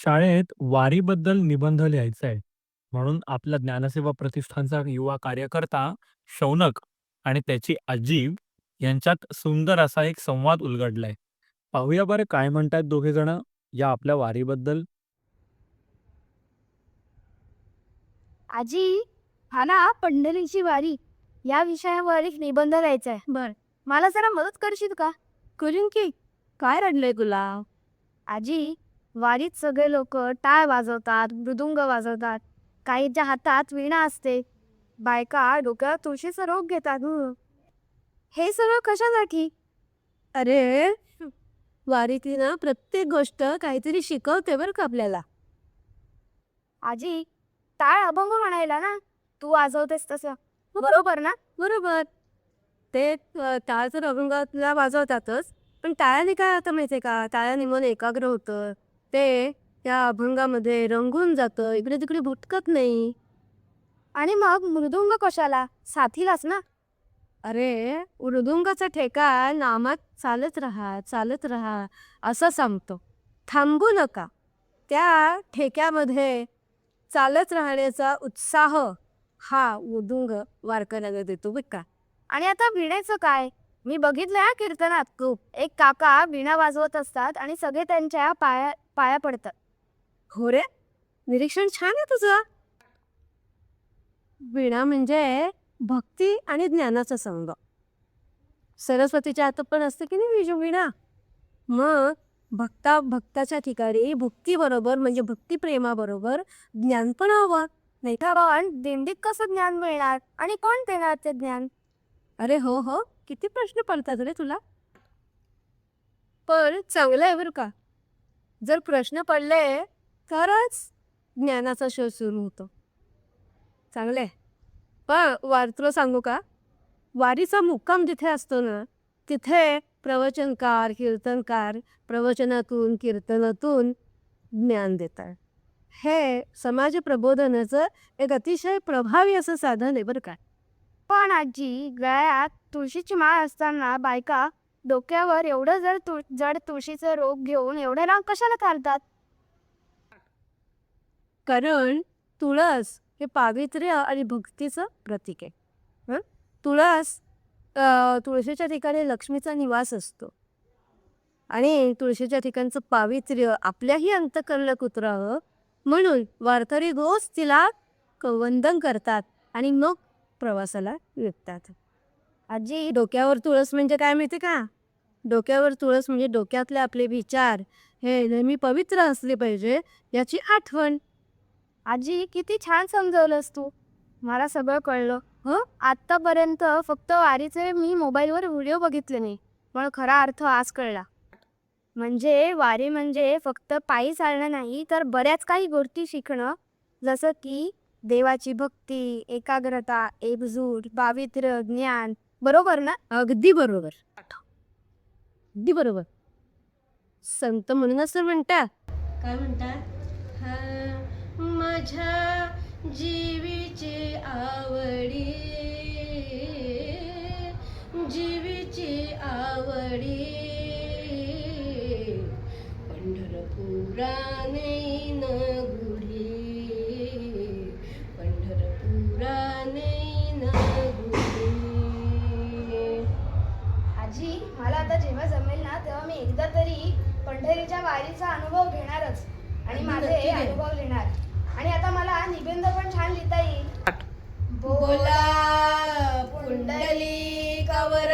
शाळेत वारीबद्दल निबंध लिहायचा आहे म्हणून आपला ज्ञानसेवा प्रतिष्ठानचा युवा कार्यकर्ता शौनक आणि त्याची आजी यांच्यात सुंदर असा एक संवाद उलगडलाय. पाहूया बरं काय म्हणतात दोघे जण या आपल्या वारीबद्दल. आजी, हा ना पंढरीची वारी या विषयावर एक निबंध द्यायचा आहे. बर, मला जरा मदत करशील का? करीन की. काय रडलंय तुला? आजी, वारीत सगळे लोक टाळ वाजवतात, मृदुंग वाजवतात, काहींच्या हातात वीणा असते, बायका डोक्यावर तुळशीचा रोग घेतात. हे सगळं कशासाठी? अरे, वारीतली ना प्रत्येक गोष्ट काहीतरी शिकवते बरं का आपल्याला. आजी, टाळ अभंग म्हणायला ना, तू वाजवतेस तसं बरोबर ना? बरोबर. ते टाळ तर अभंगातला वाजवतातच, पण टाळ्याने काय होतं माहितीये का, टाळ्याने मन एकाग्र होतं, ते त्या अभंगामध्ये रंगून जातं, इकडे तिकडे भटकत नाही. आणि मग मृदुंग कशाला? साथीलाच ना. अरे, मृदुंगाचा ठेका नामात चालत राहा चालत राहा असं सांगतो, थांबू नका. त्या ठेक्यामध्ये चालत राहण्याचा उत्साह हा मृदुंग वारकऱ्याला देतो बरं का. आणि आता वीणेचं काय? मी बघितलंय हा कीर्तनात खूप. एक काका वीणा वाजवत असतात आणि सगळे त्यांच्या पाया पाया पडतात. हो रे, निरीक्षण छान आहे तुझं. वीणा म्हणजे भक्ती आणि ज्ञानाचा संग. सरस्वतीच्या हातात पण असते की नाही वीणा. मग भक्ताच्या ठिकाणी भक्तीबरोबर म्हणजे भक्तिप्रेमाबरोबर ज्ञान पण हवं, नाही का? पण दिंडीत कसं ज्ञान मिळणार आणि कोण देणार ते ज्ञान? अरे हो हो, किती प्रश्न पडतात रे तुला. पण चांगलं आहे बरं का, जर प्रश्न पडले तरच ज्ञानाचा शोध सुरू होतो. चांगलं आहे. पण तुला सांगू का, वारीचा मुक्काम जिथे असतो ना, तिथे प्रवचनकार कीर्तनकार प्रवचनातून कीर्तनातून ज्ञान देतात. हे समाज प्रबोधनाचं एक अतिशय प्रभावी असं साधन आहे बरं का. पण आजी, गळ्यात तुळशीची माळ असताना बायका डोक्यावर एवढं जड तुळशीचं रोग घेऊन एवढे लांब कशाला चालतात? कारण तुळस हे पावित्र्य आणि भक्तीचं प्रतीक आहे. हं? तुळस तुळशीच्या ठिकाणी लक्ष्मीचा निवास असतो आणि तुळशीच्या ठिकाणचं पावित्र्य आपल्याही अंतःकरणात उतरावं म्हणून वारकरी रोज तिला वंदन करतात आणि मग प्रवासाला निघतात. आजी, डोक्यावर तुळस म्हणजे काय माहिती का? डोक्यावर तुळस म्हणजे डोक्यातले आपले विचार हे नेहमी पवित्र असले पाहिजे याची आठवण. आजी किती छान समजवलंस तू. मला सगळं कळलं. आत्तापर्यंत फक्त वारीचे मी मोबाईलवर व्हिडिओ बघितले नाही, पण खरा अर्थ आज कळला. म्हणजे वारी म्हणजे फक्त पायी चालणं नाही, तर बऱ्याच काही गोष्टी शिकणं, जसं की देवाची भक्ती, एकाग्रता, एकजूट, पावित्र्य, ज्ञान. बरोबर ना? अगदी बरोबर. अगदी बरोबर. संत म्हणूनच तर म्हणतात, काय म्हणतात, माझ्या जीवीचे आवडी, जीवीचे आवडी, पंढरपुराने न गुढी, पंढरपुराने न गुढी. आजी, मला आता जेव्हा जमेल ना तेव्हा मी एकदा तरी पंढरीच्या वारीचा अनुभव घेणारच आणि माझे अनुभव लिहिणार. आणि आता मला निबंध पण छान लिहिता येईल. बोला पुंडलिकावर